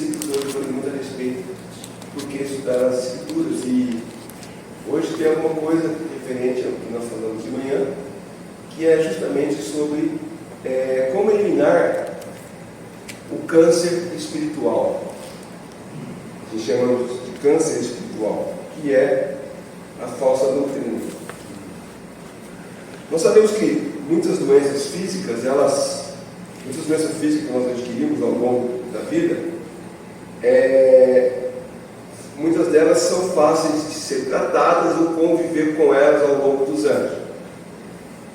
discípulos hoje falam muito a respeito do que estudar as Escrituras. E hoje tem alguma coisa referente ao que nós falamos de manhã, que é justamente sobre como eliminar o câncer espiritual. A gente chama de câncer espiritual, que é a falsa doutrina. Nós sabemos que muitas doenças físicas que nós adquirimos ao longo da vida, muitas delas são fáceis de ser tratadas ou conviver com elas ao longo dos anos.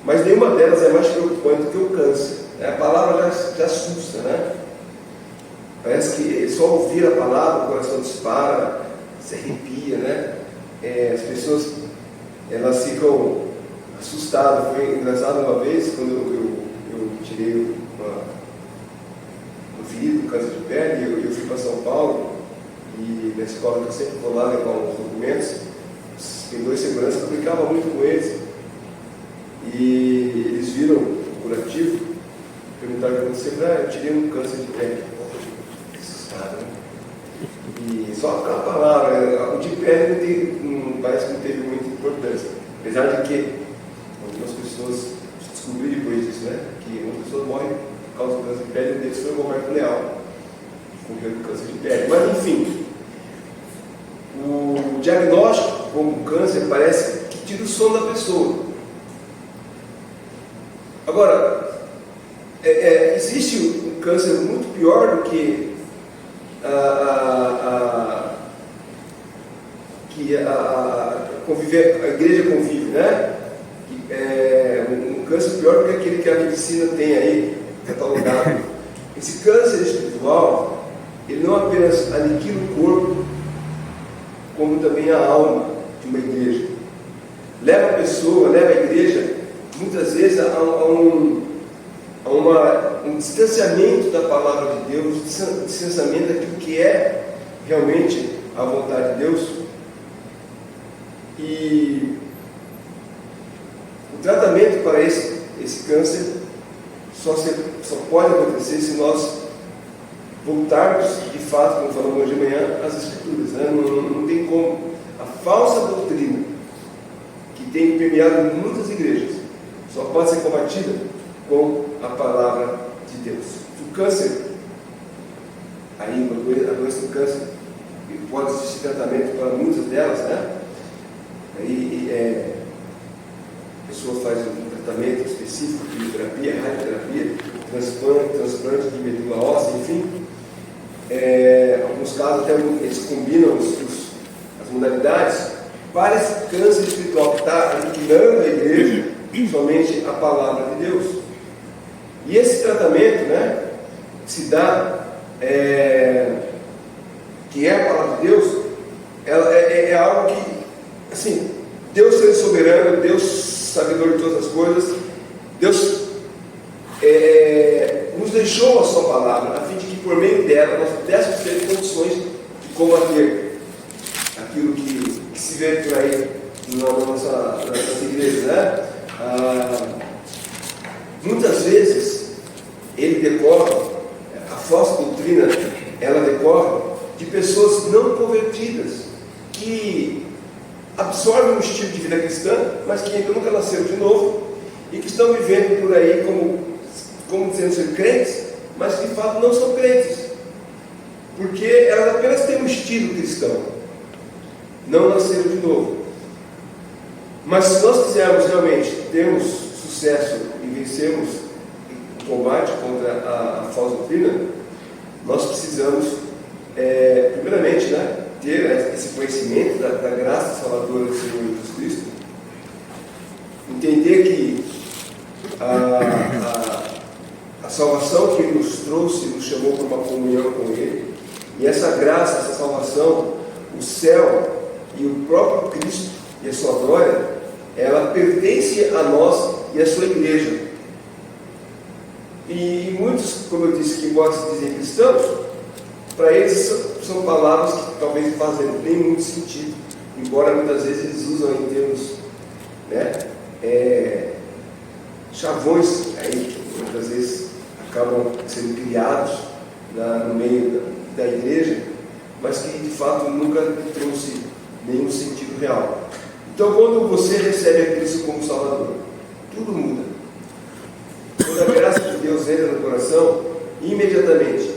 Mas nenhuma delas é mais preocupante do que o câncer. A palavra já assusta, né? Parece que só ouvir a palavra, o coração dispara, se arrepia, né? As pessoas, elas ficam assustadas. Foi engraçado uma vez, quando eu tirei uma ferida do câncer de pele, eu fui para São Paulo, e na escola que eu sempre vou lá levar uns documentos, tem dois seguranças que eu brincava muito com eles, e eles viram o curativo, perguntaram o que aconteceu. Eu tirei um câncer de pele. Assustado, né? E só aquela palavra, o de pele parece que não teve muita importância, apesar de que algumas pessoas descobriram depois disso, né? Que algumas pessoas morrem por causa do câncer de pele, um deles foi o Roberto Leal, que morreu do câncer de pele. Mas enfim, o diagnóstico como câncer parece que tira o sono da pessoa. Agora, existe um câncer muito pior do que a igreja convive, né? Um câncer pior do que aquele que a medicina tem aí catalogado. Esse câncer espiritual, ele não apenas aniquila o corpo, como também a alma de uma igreja. Leva a pessoa, leva a igreja, muitas vezes a um distanciamento da palavra de Deus, distanciamento daquilo que é realmente a vontade de Deus. E o tratamento para esse câncer só pode acontecer se nós voltarmos de fato, como falamos hoje de manhã, às Escrituras, né? Não tem como. A falsa doutrina que tem permeado muitas igrejas só pode ser combatida com a palavra de Deus. O câncer, a doença do câncer, pode existir tratamento para muitas delas, né? Aí a pessoa faz um tratamento específico de quimioterapia, radioterapia, transplante de medula óssea, enfim. Alguns casos até eles combinam as modalidades para esse câncer espiritual que está aniquilando a igreja, somente a palavra de Deus. E esse tratamento, né, se dá, que é a palavra de Deus, é algo que, assim, Deus sendo soberano, Deus sabedor de todas as coisas, Deus nos deixou a sua palavra, a fim de que por meio dela nós pudéssemos ter condições de combater aquilo que se vê por aí na nossa igreja, né? Muitas vezes a falsa doutrina, ela decorre de pessoas não convertidas, que absorvem um estilo de vida cristã, mas que ainda nunca nasceram de novo, e que estão vivendo por aí como dizendo ser crentes, mas que de fato não são crentes, porque elas apenas têm um estilo cristão, não nasceram de novo. Mas se nós quisermos realmente termos sucesso e vencermos o combate contra a falsa doutrina, nós precisamos, primeiramente, né, ter esse conhecimento da graça salvadora do Senhor Jesus Cristo, entender que a salvação que Ele nos trouxe, nos chamou para uma comunhão com Ele, e essa graça, essa salvação, o céu e o próprio Cristo e a sua glória, ela pertence a nós e a sua igreja. E muitos, como eu disse, que gostam de dizer cristãos, para eles são palavras que talvez não fazem nem muito sentido, embora muitas vezes eles usam em termos, né, chavões aí, que muitas vezes acabam sendo criados no meio da igreja, mas que de fato nunca trouxe nenhum sentido real. Então, quando você recebe a Cristo como Salvador, tudo muda. Quando a graça de Deus entra no coração, imediatamente,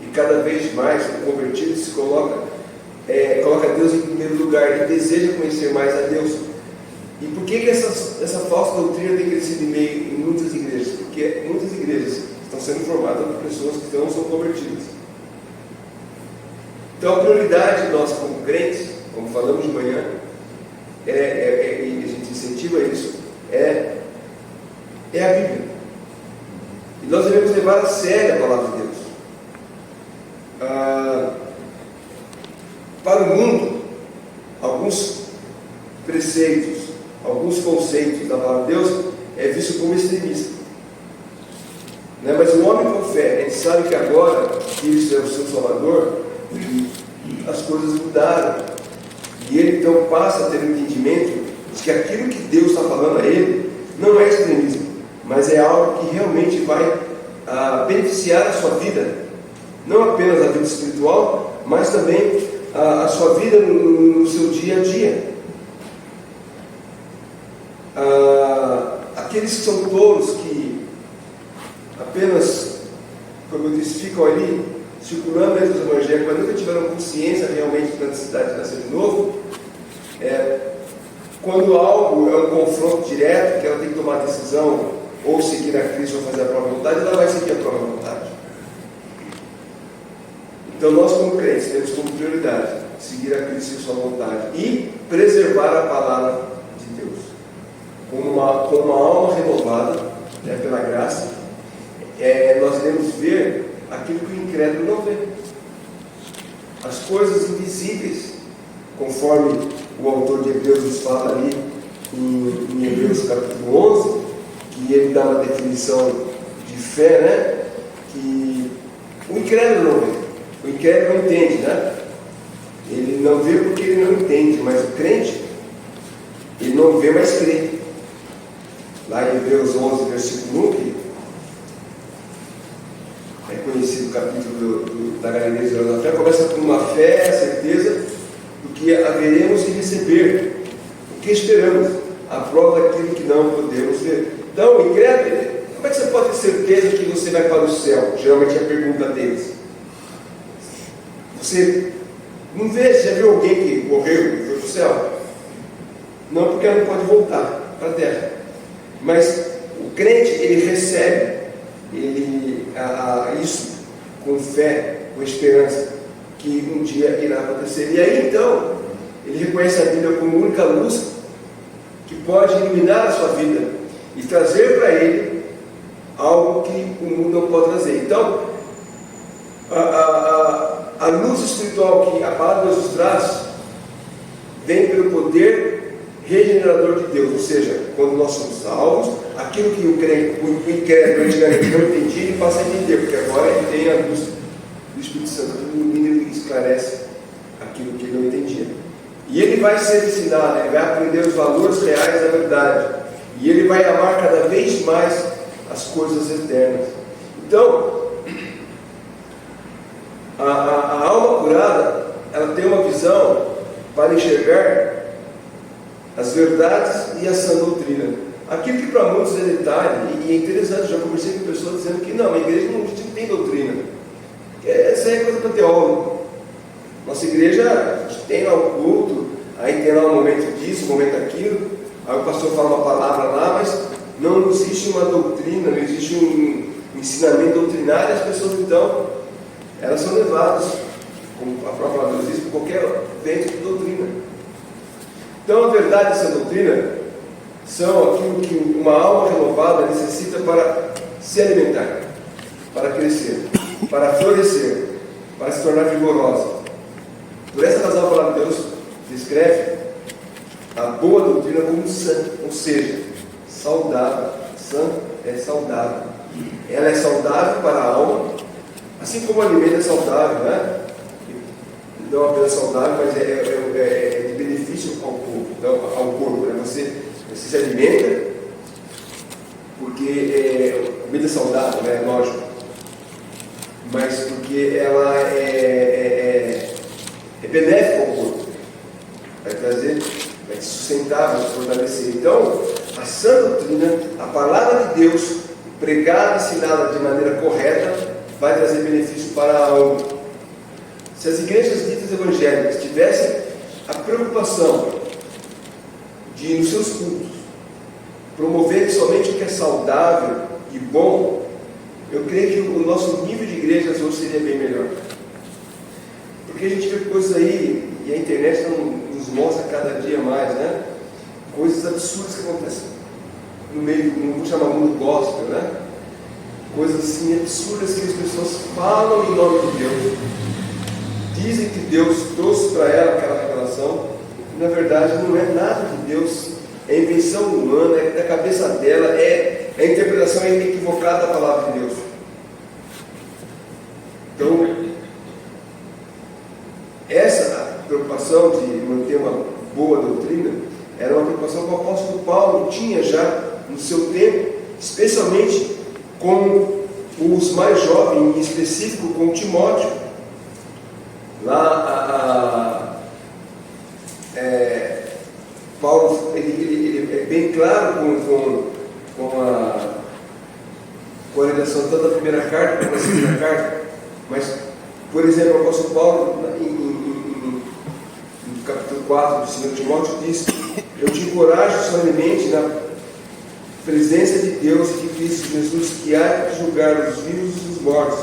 e cada vez mais o convertido se coloca Deus em primeiro lugar, ele deseja conhecer mais a Deus. E por que essa falsa doutrina tem crescido em muitas igrejas? Porque muitas igrejas estão sendo formadas por pessoas que não são convertidas. Então a prioridade nossa como crentes, como falamos de manhã, e a gente incentiva isso, é a Bíblia. E nós devemos levar a sério a palavra de Deus. Para o mundo, alguns preceitos, alguns conceitos da palavra de Deus é visto como extremista, né? Mas o homem com fé, ele sabe que agora que Cristo é o seu Salvador, as coisas mudaram, e ele então passa a ter o entendimento de que aquilo que Deus está falando a ele não é extremismo, mas é algo que realmente vai beneficiar a sua vida, não apenas a vida espiritual, mas também a sua vida no seu dia a dia. Aqueles que são tolos, que apenas, como eu disse, ficam ali circulando entre os evangélicos, mas nunca tiveram consciência realmente da necessidade de nascer de novo, quando algo é um confronto direto, que ela tem que tomar a decisão, ou seguir a Cristo ou fazer a própria vontade, ela vai seguir a própria vontade. Então nós como crentes temos como prioridade seguir a Cristo e a sua vontade e preservar a palavra de Deus com uma alma renovada, né, pela graça. Nós devemos ver aquilo que o incrédulo não vê, as coisas invisíveis, conforme o autor de Hebreus nos fala ali em Hebreus capítulo 11, que ele dá uma definição de fé, né, que o incrédulo não vê. O incrédulo não entende, né? Ele não vê porque ele não entende, mas o crente, ele não vê, mas crê. Lá em Hebreus 11, versículo 1, que é conhecido o capítulo da Galileia da fé, começa com uma fé, a certeza do que haveremos de receber, o que esperamos, a prova daquilo que não podemos ver. Então, o incrédulo, como é que você pode ter certeza que você vai para o céu? Geralmente é a pergunta deles. Você não vê, já viu alguém que morreu e foi para o céu? Não, porque ela não pode voltar para a terra. Mas o crente, ele recebe isso com fé, com esperança, que um dia irá acontecer. E aí então, ele reconhece a Bíblia como única luz que pode iluminar a sua vida e trazer para ele algo que o mundo não pode trazer. Então, a luz espiritual que a palavra de Deus nos traz vem pelo poder regenerador de Deus, ou seja, quando nós somos salvos, aquilo que o incrédulo antigamente não entendia, ele passa a entender, porque agora ele tem a luz do Espírito Santo que ilumina e esclarece aquilo que ele não entendia. E ele vai ser ensinado, ele vai aprender os valores reais da verdade, e ele vai amar cada vez mais as coisas eternas. Então, a alma curada, ela tem uma visão para enxergar as verdades e a sã doutrina. Aquilo que para muitos é detalhe, e é interessante, já conversei com pessoas dizendo que não, a igreja não tem doutrina. Essa é coisa para teólogo. Nossa igreja, a gente tem lá o culto, aí tem lá um momento disso, um momento daquilo, aí o pastor fala uma palavra lá, mas não existe uma doutrina, não existe um ensinamento doutrinário, as pessoas então, elas são levadas, como a própria palavra diz, por qualquer vento de doutrina. Então a verdade dessa doutrina são aquilo que uma alma renovada necessita para se alimentar, para crescer, para florescer, para se tornar vigorosa. Por essa razão a palavra de Deus descreve a boa doutrina como sã, ou seja, saudável. Sã é saudável. Ela é saudável para a alma, assim como o alimento é saudável, né? Não apenas saudável, mas é de benefício ao corpo. Então, ao corpo, né? Você se alimenta porque comida saudável, né? Lógico. Mas porque porque ela é benéfica ao corpo, vai trazer, vai te sustentar, vai te fortalecer. Então, a sã doutrina, a palavra de Deus, pregada e ensinada de maneira correta, vai trazer benefício para a alma. Se as igrejas ditas evangélicas tivessem a preocupação de, nos seus cultos, promover somente o que é saudável e bom, eu creio que o nosso nível de igrejas hoje seria bem melhor. Porque a gente vê coisas aí, e a internet nos mostra cada dia mais, né? Coisas absurdas que acontecem no meio, não vou chamar mundo gospel, né? Coisas assim absurdas que as pessoas falam em nome de Deus, dizem que Deus trouxe para ela aquela revelação, e na verdade não é nada de Deus, é invenção humana, é da cabeça dela, é a interpretação equivocada da palavra de Deus. Então, essa preocupação de manter uma boa doutrina era uma preocupação que o apóstolo Paulo tinha já no seu tempo, especialmente com os mais jovens, em específico com Timóteo. Lá, Paulo ele é bem claro com a redação tanto da primeira carta como da segunda carta, mas, por exemplo, o apóstolo Paulo, no capítulo 4 de 2 Timóteo, diz: eu te encorajo solenemente na presença de Deus e de Cristo Jesus, que há de julgar os vivos e os mortos,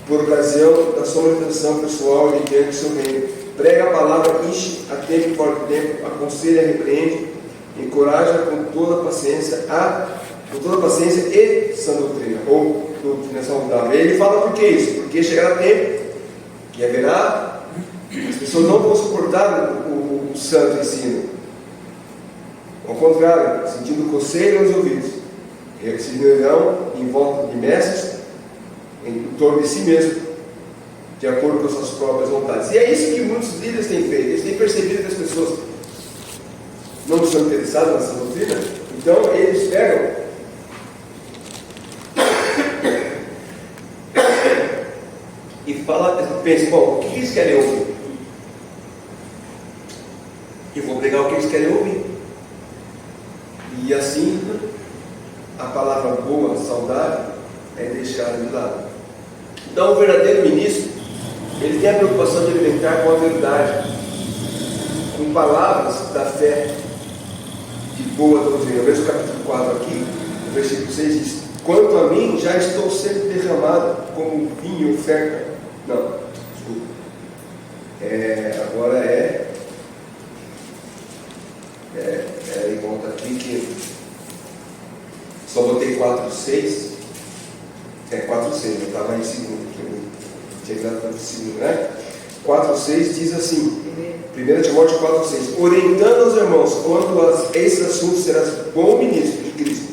por ocasião da sua manifestação pessoal e diante do seu reino. Prega a palavra, enche a tempo e fora de tempo, aconselha, repreende, encoraja com toda paciência e sã doutrina, ou doutrina saudável. Ele fala por que isso? Porque chegará tempo que haverá, as pessoas não vão suportar o santo ensino. Ao contrário, sentindo coceira nos ouvidos, se reunirão em volta de mestres, em torno de si mesmo, de acordo com as suas próprias vontades. E é isso que muitos líderes têm feito. Eles têm percebido que as pessoas não estão interessadas nessa doutrina, então eles pegam e pensam: bom, o que eles querem ouvir? Eu vou pregar o que eles querem ouvir. E assim, a palavra boa, saudável, é deixada de lado. Então, o verdadeiro ministro, ele tem a preocupação de alimentar com a verdade, com palavras da fé, de boa doutrina. Veja o capítulo 4 aqui, o versículo 6 diz: quanto a mim, já estou sendo derramado como vinho oferta. Não, desculpa. Agora em volta aqui que só botei 4,6. 4,6, eu estava em segundo, tinha que dar para o segundo, né? 4,6 diz assim, 1 Timóteo 4,6: orientando aos irmãos quanto a esses assuntos, serás bom ministro de Cristo,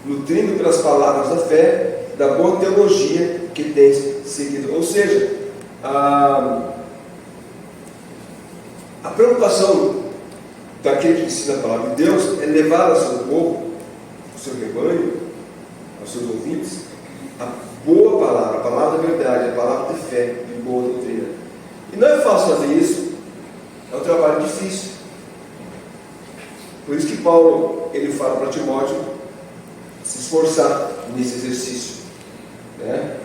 nutrindo pelas palavras da fé, da boa teologia que tens seguido. Ou seja, a preocupação daquele que ensina a palavra de Deus é levar ao seu povo, ao seu rebanho, aos seus ouvintes, a boa palavra, a palavra da verdade, a palavra de fé, de boa doutrina. E não é fácil fazer isso, é um trabalho difícil. Por isso que Paulo, ele fala para Timóteo se esforçar nesse exercício, né?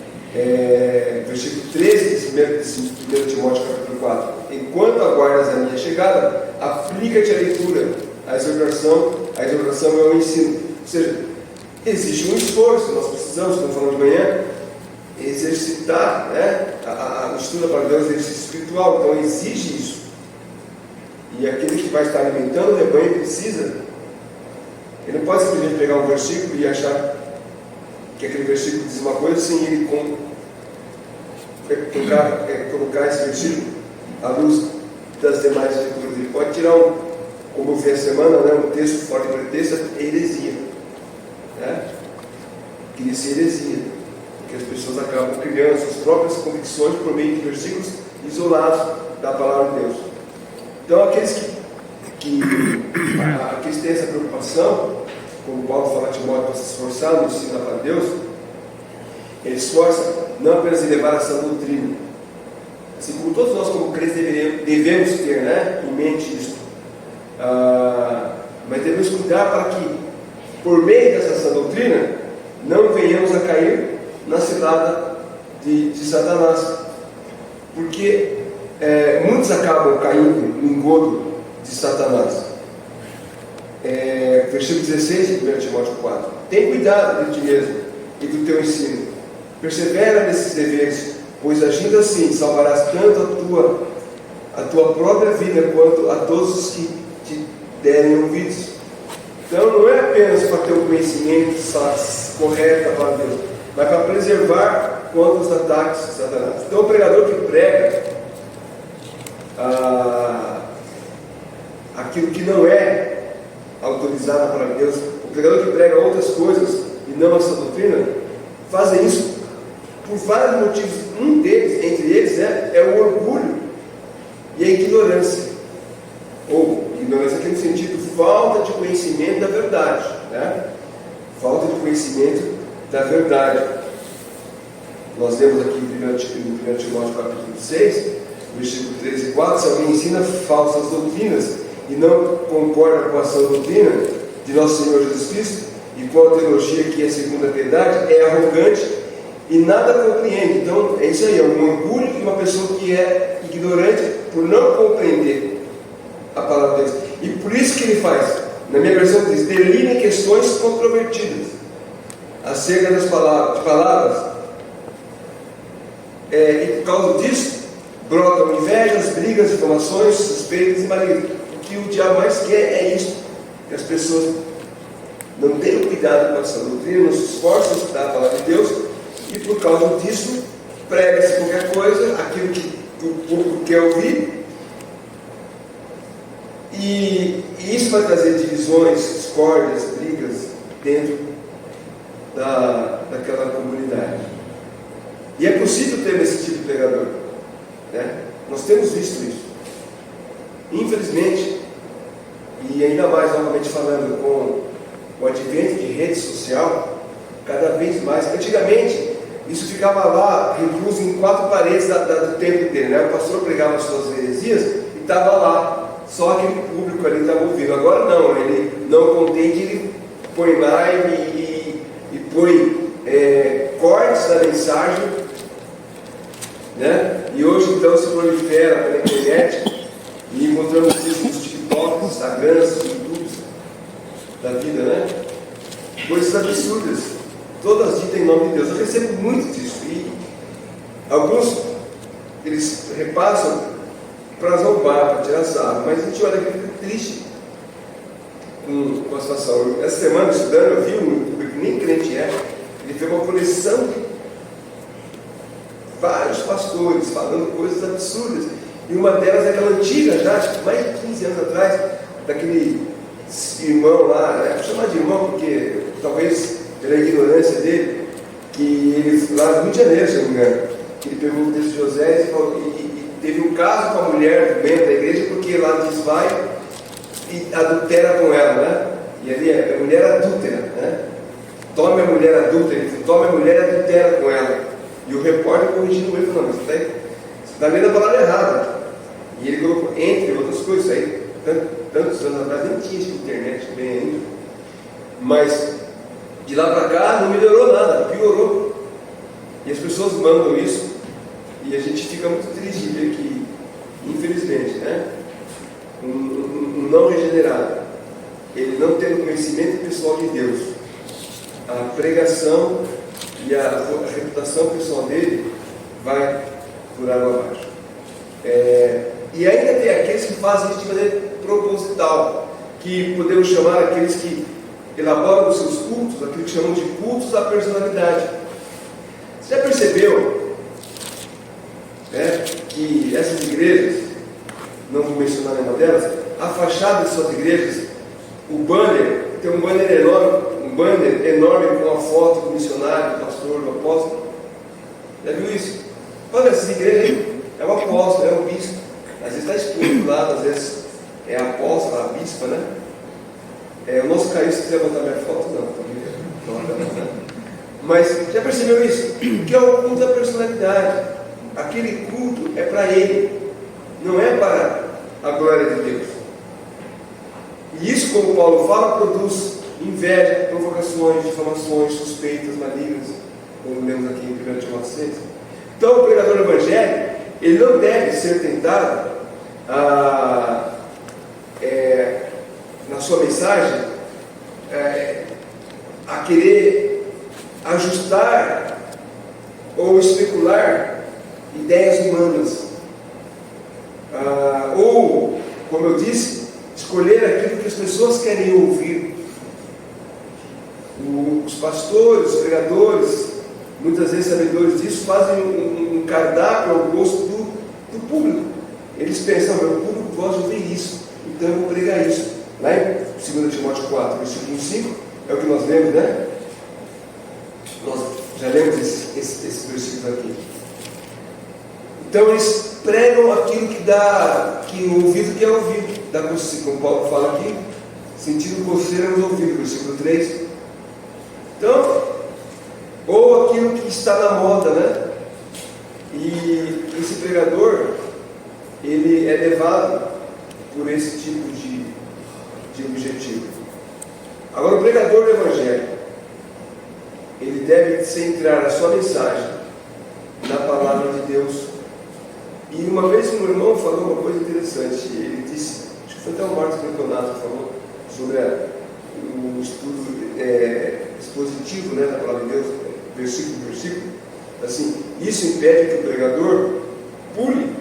Versículo 13 de 1 Timóteo capítulo 4: enquanto aguardas a minha chegada, aplica-te à leitura, à exortação é o ensino. Ou seja, existe um esforço, nós precisamos, como falamos de manhã, exercitar, né? O estudo da palavra de Deus é exercício espiritual, então exige isso. E aquele que vai estar alimentando o rebanho precisa, ele não pode simplesmente pegar um versículo e achar que aquele versículo diz uma coisa sem ele colocar esse versículo à luz das demais leituras. Ele pode tirar como eu vi a semana, né, um texto fora de pretexto, é heresia, né? Queria ser heresia, porque as pessoas acabam criando suas próprias convicções por meio de versículos isolados da palavra de Deus. Então, aqueles que têm essa preocupação, como Paulo fala a Timóteo, para se esforçar no ensino da palavra de Deus, ele esforça não apenas em levar a sã doutrina, assim como todos nós como crentes devemos ter, né, em mente isso, mas devemos cuidar para que, por meio dessa sã doutrina, não venhamos a cair na cilada de Satanás, porque muitos acabam caindo no engodo de Satanás. Versículo 16 de 1 Timóteo 4: tem cuidado de ti mesmo e do teu ensino, persevera nesses deveres, pois agindo assim salvarás tanto a tua própria vida quanto a todos os que te derem ouvidos. Então não é apenas para ter um conhecimento correto da palavra de Deus, mas para preservar contra os ataques de Satanás. Então o pregador que prega aquilo que não é autorizado na palavra de Deus, o pregador que prega outras coisas e não essa doutrina, fazem isso por vários motivos. Um deles, entre eles, é o orgulho e a ignorância, ou ignorância aqui no sentido falta de conhecimento da verdade, né? Falta de conhecimento da verdade. Nós lemos aqui em 1 Timóteo capítulo 6, versículo 13 e 4: se alguém ensina falsas doutrinas e não concorda com a sã doutrina de nosso Senhor Jesus Cristo e com a teologia que é segundo a piedade, é arrogante e nada compreende. Então é isso aí, é um orgulho de uma pessoa que é ignorante por não compreender a palavra de Deus. E por isso que ele faz, na minha versão diz, delira em questões controvertidas acerca das palavras, e por causa disso brotam invejas, brigas, difamações, suspeitas e malignos. O que o diabo mais quer é isso, que as pessoas não tenham cuidado com essa doutrina, não se esforçam a estudar a palavra de Deus, e por causa disso prega-se qualquer coisa, aquilo que o público quer ouvir, e isso vai trazer divisões, discórdias, brigas dentro daquela comunidade. E é possível ter esse tipo de pregador, né? Nós temos visto isso, infelizmente, e ainda mais, novamente falando, com o advento de rede social, cada vez mais. Antigamente, isso ficava lá, recluso em 4 paredes do templo dele, né? O pastor pregava as suas heresias e estava lá, só aquele público ali estava ouvindo. Agora não, ele não contente, ele põe lá e põe cortes da mensagem, né? E hoje então se prolifera pela internet, e encontramos isso nos TikToks, Instagrams, YouTubes da vida, né? Coisas absurdas, todas ditas em nome de Deus. Eu recebo muito disso, e alguns eles repassam para zombar, para tirar sarro, mas a gente olha aqui, fica triste com a situação. Essa semana, estudando, eu vi um youtuber que nem crente ele fez uma coleção de vários pastores falando coisas absurdas, e uma delas é aquela antiga, já mais de 15 anos atrás, daquele irmão lá, né? Vou chamar de irmão porque talvez pela ignorância dele, que ele, lá no Rio de Janeiro, se não me engano, que ele pegou o texto de José e teve um caso com a mulher do membro da igreja, porque lá diz vai e adultera com ela, né? E ali é mulher adúltera, né? Tome a mulher adúltera, tome a mulher e adultera com ela. E o repórter corrigindo ele, falou: não, você está lendo a palavra errada. E ele colocou, entre outras coisas, isso aí, tantos anos atrás, nem tinha internet bem ainda. Mas de lá para cá não melhorou nada, piorou. E as pessoas mandam isso, e a gente fica muito triste de ver que, infelizmente, né, um não regenerado, ele não tendo conhecimento pessoal de Deus, a pregação e a reputação pessoal dele vai por água abaixo. E ainda tem aqueles que fazem isso de maneira proposital, que podemos chamar aqueles que elaboram os seus cultos, aquilo que chamamos de cultos da personalidade. Você já percebeu, né, que essas igrejas, não vou mencionar nenhuma delas, a fachada de suas igrejas, o banner, tem um banner enorme com a foto do missionário, do pastor, do apóstolo. Já viu isso? Olha, essas igrejas é o apóstolo, é o bispo. Às vezes está exposto lá, às vezes é a apóstola, a bispa, né? O nosso Caio, se quiser botar minha foto, não. Mas já percebeu isso? Que é o culto da personalidade. Aquele culto é para ele, não é para a glória de Deus. E isso, como Paulo fala, produz inveja, provocações, difamações, suspeitas, malignas, como lemos aqui em 1 Timóteo 6. Então, o pregador do Evangelho, ele não deve ser tentado na sua mensagem a querer ajustar ou especular ideias humanas, ou, como eu disse, escolher aquilo que as pessoas querem ouvir. Os pastores, os pregadores, muitas vezes sabedores disso, fazem um cardápio ao gosto do público. Eles pensam, o público gosta de ouvir isso, então eu vou pregar isso. Lá em 2 Timóteo 4, versículo 5, é o que nós lemos, né? Nós já lemos esses versículos aqui. Então eles pregam aquilo que o ouvido quer ouvir. Como Paulo fala aqui, sentindo coceira nos ouvidos, versículo 3. Então, ou aquilo que está na moda, né? E esse pregador, ele é levado por esse tipo de objetivo. Agora, o pregador do Evangelho, ele deve centrar a sua mensagem na palavra de Deus. E uma vez um irmão falou uma coisa interessante. Ele disse, acho que foi até o Marcos Bertonato que falou sobre o estudo expositivo, né, da palavra de Deus, versículo por versículo. Assim, isso impede que o pregador pule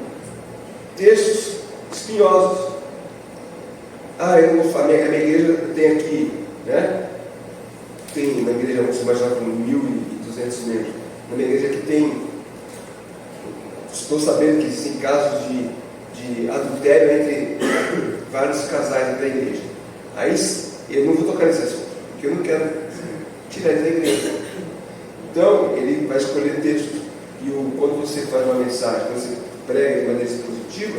textos espinhosos. Eu não falei que a minha igreja tem aqui, né? Tem uma igreja, você imagina, com 1.200 membros. Na minha igreja aqui tem. Estou sabendo que existem casos de adultério entre vários casais da igreja. Aí eu não vou tocar nesse assunto, porque eu não quero tirar ele da igreja. Então, ele vai escolher textos. E quando você faz uma mensagem, quando você prega de maneira expositiva,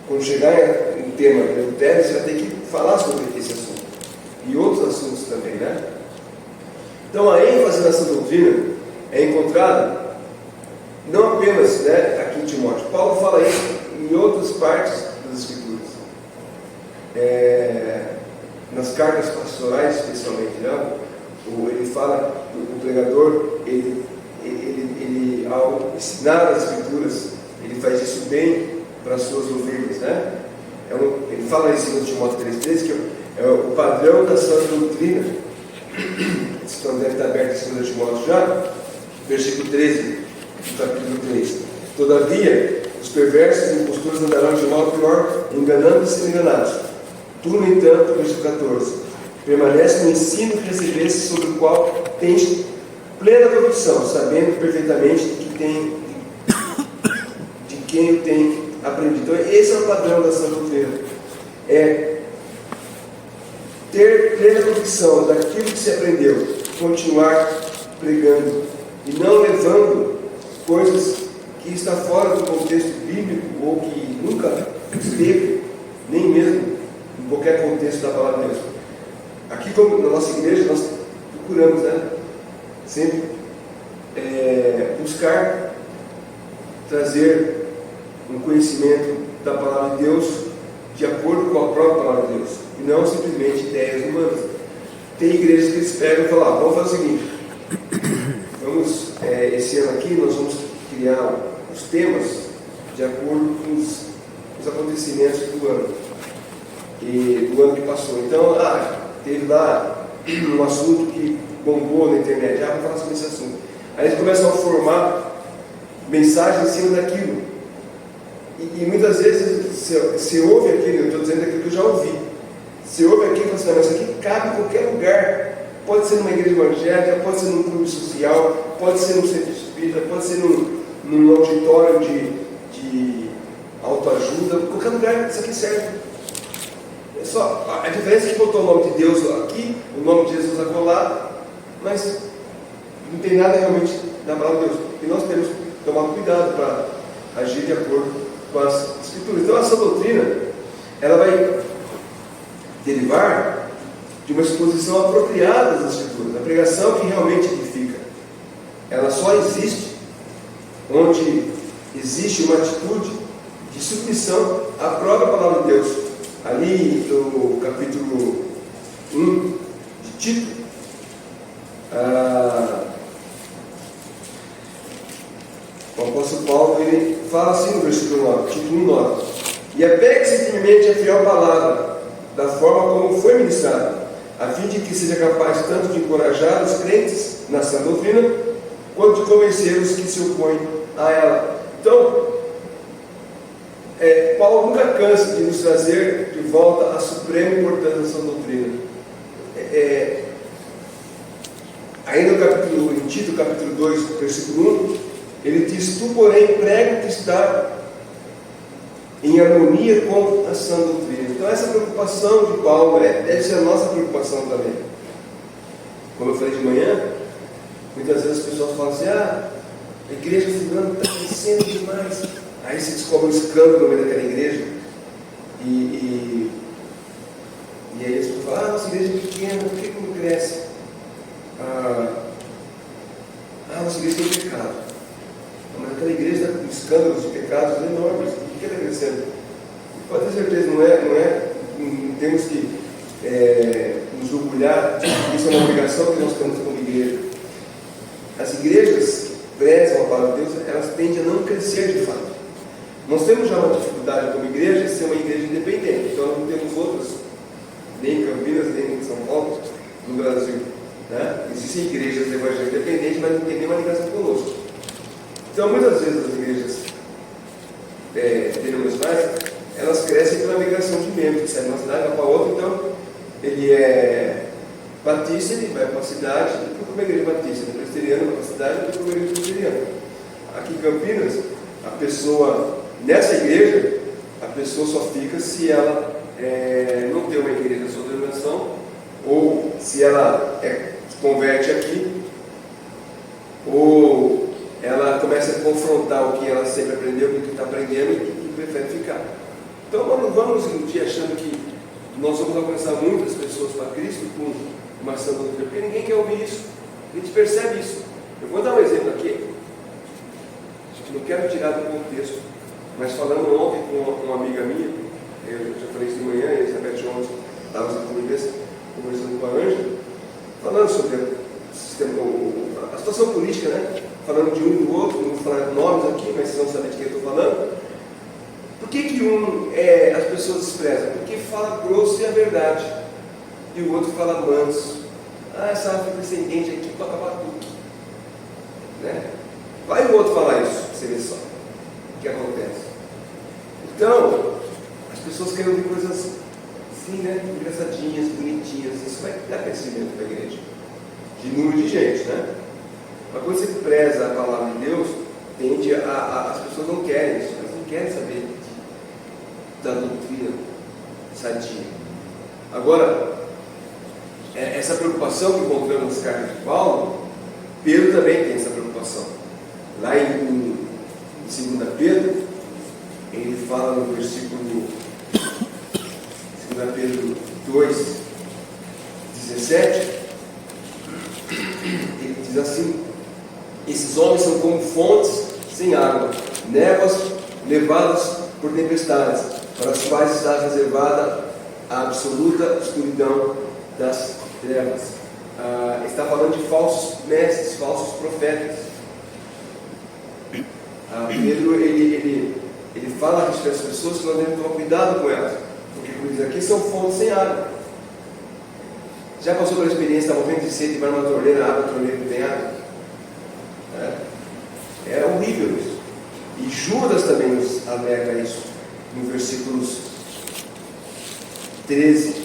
quando chegar em tema de adultério, você vai ter que falar sobre esse assunto. E outros assuntos também, né? Então, a ênfase nessa doutrina é encontrada não apenas, né, aqui em Timóteo. Paulo fala isso em outras partes das Escrituras. Nas cartas pastorais, especialmente, né? Ele fala, o pregador, ele ao ensinar as Escrituras, ele faz isso bem para as suas ovelhas, né? Ele fala isso em Timóteo 3,13, que é o padrão da sua doutrina. Então deve estar aberto em 2 Timóteo já, versículo 13 do capítulo 3. Todavia, os perversos e impostores andarão de mal a pior, enganando e sendo enganados. Tu, no entanto, versículo 14, permanece no ensino que recebeste, sobre o qual tens plena convicção, sabendo perfeitamente de quem o tem aprendido. Então, esse é o padrão da sã doutrina. É ter plena convicção daquilo que se aprendeu, continuar pregando e não levando coisas que estão fora do contexto bíblico ou que nunca esteve, nem mesmo em qualquer contexto da palavra de Deus. Aqui, como na nossa igreja, nós procuramos, né, sempre buscar trazer um conhecimento da palavra de Deus de acordo com a própria palavra de Deus, e não simplesmente ideias humanas. Tem igrejas que eles pegam e falam, vamos fazer o seguinte, esse ano aqui nós vamos criar os temas de acordo com os acontecimentos do ano que passou. Então, teve lá um assunto que bombou na internet, vamos falar sobre esse assunto. Aí eles começam a formar mensagens em cima daquilo. E muitas vezes você ouve aquilo, eu estou dizendo aquilo que eu já ouvi. Você ouve aquilo e fala assim, mas isso aqui cabe em qualquer lugar. Pode ser numa igreja evangélica, pode ser num clube social, pode ser num centro espírita, pode ser num auditório de autoajuda, qualquer lugar isso aqui serve. A diferença é que botou o nome de Deus aqui, o nome de Jesus acolá, mas não tem nada realmente na palavra de Deus. E nós temos que tomar cuidado para agir de acordo com as Escrituras. Então, essa doutrina, ela vai derivar de uma exposição apropriada das Escrituras, a pregação que realmente edifica, ela só existe onde existe uma atitude de submissão à própria palavra de Deus. Ali no capítulo 1 de Tito, o apóstolo Paulo ele fala assim no versículo 9, Tito 1:9: e apegue-se firmemente à fiel palavra, da forma como foi ministrada, a fim de que seja capaz tanto de encorajar os crentes na sã doutrina, quanto de convencer os que se opõem a ela. Então, Paulo nunca cansa de nos trazer de volta a suprema importância da sã doutrina. Ainda no capítulo, em Tito, capítulo 2, versículo 1, ele diz: tu, porém, prega que está em harmonia com a sã doutrina. Então, essa preocupação de Paulo deve ser a nossa preocupação também. Como eu falei de manhã, muitas vezes as pessoas falam assim: a igreja fulana está crescendo demais. Aí se descobre um escândalo no meio daquela igreja. E aí as pessoas falam: nossa igreja é pequena, por que não cresce? Nossa igreja tem pecado. Mas aquela igreja está com escândalos de pecados enormes. Por que ela está crescendo? Pode ter certeza, não temos que nos orgulhar. Isso é uma obrigação que nós temos como igreja. As igrejas que prezam a palavra de Deus, elas tendem a não crescer de fato. Nós temos já uma dificuldade como igreja de ser uma igreja independente. Então não temos outras, nem em Campinas, nem em São Paulo, no Brasil. Né? Existem igrejas de evangelho independente, mas não tem nenhuma ligação conosco. Então muitas vezes as igrejas denominacionais, elas crescem pela migração de membros, que sai de uma cidade, vai para outra. Então ele é batista, ele vai para uma cidade, ele procura uma igreja batista, ele é presbiteriano, vai para uma cidade, ele procura uma igreja presbiteriana. Aqui em Campinas, a pessoa, nessa igreja, a pessoa só fica se ela não tem uma igreja da sua denominação, ou se ela se converte aqui, ou ela começa a confrontar o que ela sempre aprendeu com o que está aprendendo e prefere ficar. Então não vamos iludir achando que nós vamos alcançar muitas pessoas para Cristo com uma sã doutrina, porque ninguém quer ouvir isso. A gente percebe isso. Eu vou dar um exemplo aqui. Não quero tirar do contexto, mas falando ontem com uma amiga minha, eu já falei isso de manhã, a Elizabeth ontem estava conversando com a Ângela, falando sobre a situação política, né? Falando de um e do outro, não vou falar nomes aqui, mas vocês vão saber de quem eu estou falando. Por que as pessoas desprezam? Porque fala grosso e a verdade, e o outro fala manso. Essa afrodescendente aqui toca batuque, né? Vai o outro falar isso, você vê só o que acontece. Então, as pessoas querem ouvir coisas assim, né? Engraçadinhas, bonitinhas. Isso vai dar crescimento para a igreja, de número de gente, né? Mas quando você preza a palavra de Deus, as pessoas não querem isso, elas não querem saber da doutrina sadia. Agora, essa preocupação que encontramos nas cartas de Paulo, Pedro também tem essa preocupação. Lá em 2 Pedro, ele fala no versículo 2 Pedro 2, 17, ele diz assim: esses homens são como fontes sem água, névoas levadas por tempestades, para as quais está reservada a absoluta escuridão das trevas. Está falando de falsos mestres, falsos profetas. Pedro ele fala a respeito das pessoas que nós devemos tomar cuidado com elas, porque, como diz aqui, são fontes sem água. Já passou pela experiência, está morrendo de sede e vai numa torneira, abre a torneira que tem água? É horrível isso. E Judas também nos alerta isso, no versículos 13,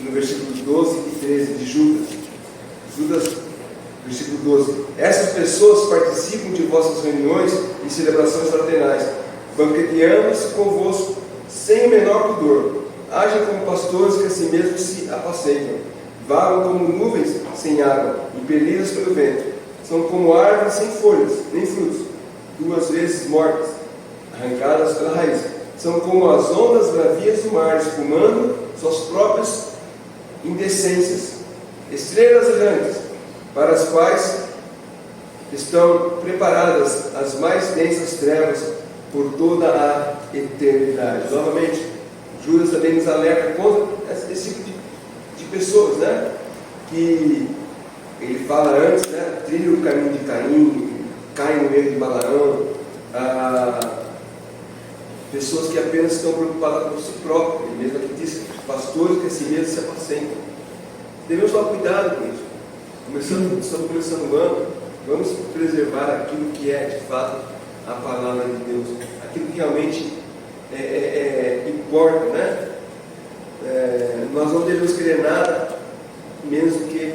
no versículos 12 e 13 de Judas, versículo 12: essas pessoas participam de vossas reuniões e celebrações fraternais, banqueteando-se convosco sem o menor pudor, agem como pastores que a si mesmos se apacentam, vagam como nuvens sem água, impelidas pelo vento, são como árvores sem folhas, nem frutos, 2 vezes mortas, arrancadas pela raiz, são como as ondas bravias do mar, espumando suas próprias indecências, estrelas errantes, para as quais estão preparadas as mais densas trevas por toda a eternidade. Novamente, Judas também nos alerta contra esse tipo de pessoas, né? Que ele fala antes, né? Trilha o caminho de Caim, cai no meio de Balaão, pessoas que apenas estão preocupadas com si próprio. Ele mesmo aqui diz: pastores que a si mesmos se apacentam. Devemos tomar cuidado com isso. Estamos começando o ano, vamos preservar aquilo que é de fato a palavra de Deus, aquilo que realmente importa, né? Nós não devemos querer nada menos do que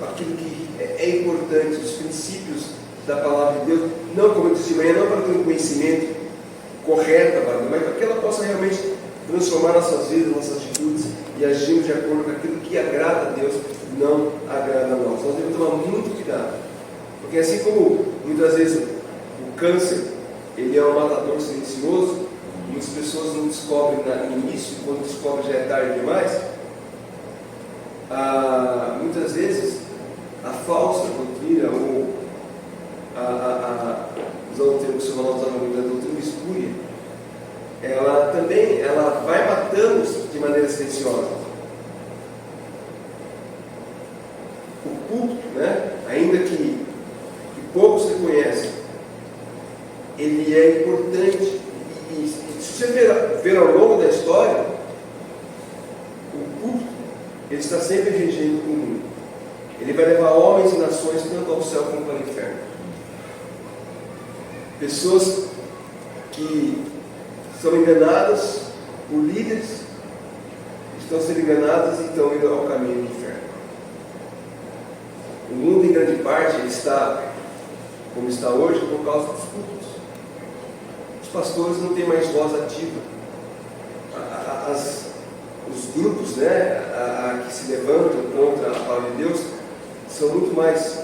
aquilo que é importante, os princípios da palavra de Deus, não, como eu disse de manhã, não para ter um conhecimento correto, mas para que ela possa realmente transformar nossas vidas, nossas atitudes e agirmos de acordo com aquilo que agrada a Deus, não agrada a nós. Nós devemos tomar muito cuidado, porque assim como muitas vezes o câncer ele é um matador silencioso, muitas pessoas não descobrem no início, quando descobrem já é tarde demais. Muitas vezes a falsa doutrina ou usando o termo que o senhor usava muito, a doutrina espúria, ela vai matando de maneira silenciosa. O culto, né, ainda que poucos reconhecem, ele é importante. E se você ver ao longo da história, o culto ele está sempre regendo o mundo. Ele vai levar homens e nações tanto ao céu como para o inferno. Pessoas que são enganadas por líderes, estão sendo enganadas e estão indo ao caminho do inferno. O mundo, em grande parte, ele está como está hoje por causa dos cultos. Os pastores não têm mais voz ativa. Os grupos, né, que se levantam contra a palavra de Deus são muito mais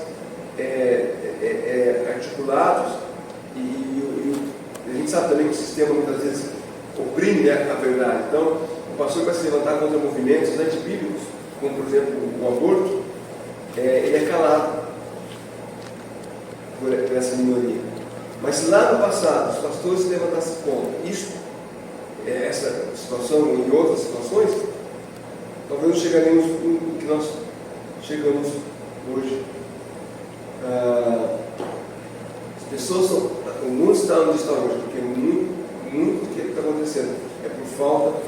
articulados e a gente sabe também que o sistema muitas vezes oprime, né, a verdade. Então, o pastor vai se levantar contra movimentos antibíblicos, como por exemplo o aborto, ele é calado por essa minoria. Mas se lá no passado os pastores se levantassem contra isso, essa situação e outras situações, talvez não chegaremos no que nós chegamos hoje. As pessoas o mundo está onde está hoje, porque muito do que está acontecendo é por falta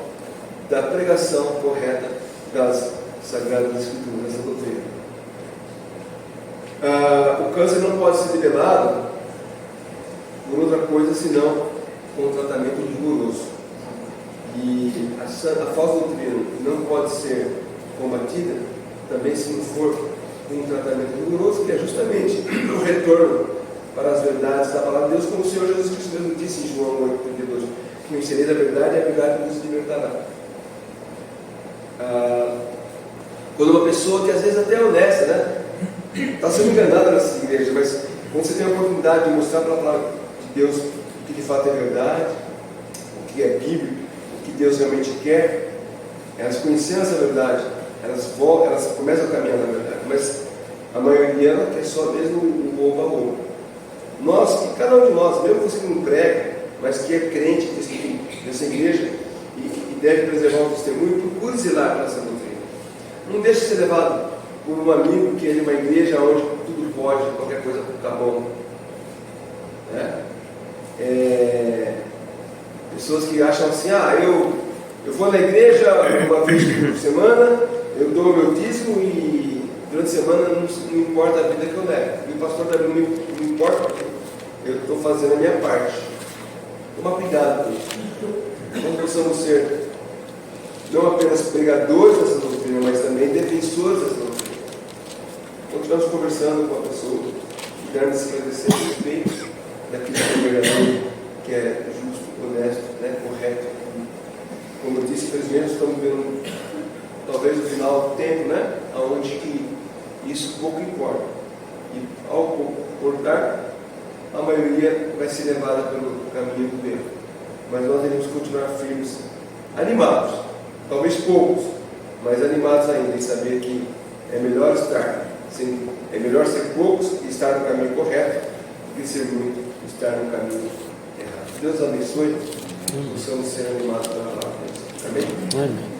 da pregação correta das Sagradas Escrituras, dessa doutrina. O câncer não pode ser nivelado por outra coisa senão com um tratamento rigoroso. E a falsa doutrina não pode ser combatida também se não for com um tratamento rigoroso, que é justamente o retorno para as verdades da palavra de Deus, como o Senhor Jesus Cristo mesmo disse em João 8,32: conhecereis a verdade e a verdade vos libertará. Quando uma pessoa que às vezes até é honesta, né, está sendo enganada nessas igrejas, mas quando você tem a oportunidade de mostrar para a palavra de Deus o que de fato é verdade, o que é bíblico, o que Deus realmente quer, elas conhecendo essa verdade, elas começam a caminhar na verdade, mas a maioria ela quer só mesmo o oba-oba. Cada um de nós, mesmo você que não prega, mas que é crente dessa igreja e deve preservar o testemunho, procure zelar para essa doutrina. Não deixe ser levado por um amigo que é de uma igreja onde tudo pode, qualquer coisa está bom. Pessoas que acham assim: eu vou na igreja uma vez por semana, eu dou o meu dízimo e durante a semana não importa a vida que eu levo. E o pastor também não importa, porque eu estou fazendo a minha parte. Toma cuidado com isso. Não possamos ser não apenas pregadores dessa doutrina, mas também defensores dessa doutrina. Continuamos conversando com a pessoa, tentando esclarecer a respeito daquilo que é verdadeiro, que é justo, honesto, né, correto. Como eu disse, infelizmente estamos vendo talvez o final do tempo, né, onde que isso pouco importa. E ao pouco importar, a maioria vai ser levada pelo caminho do erro. Mas nós devemos continuar firmes, animados. Talvez poucos, mas animados ainda em saber que é melhor estar Assim, é melhor ser poucos e estar no caminho correto do que ser muito e estar no caminho errado. Deus abençoe. Possamos ser animados pela palavra. Amém? Amém.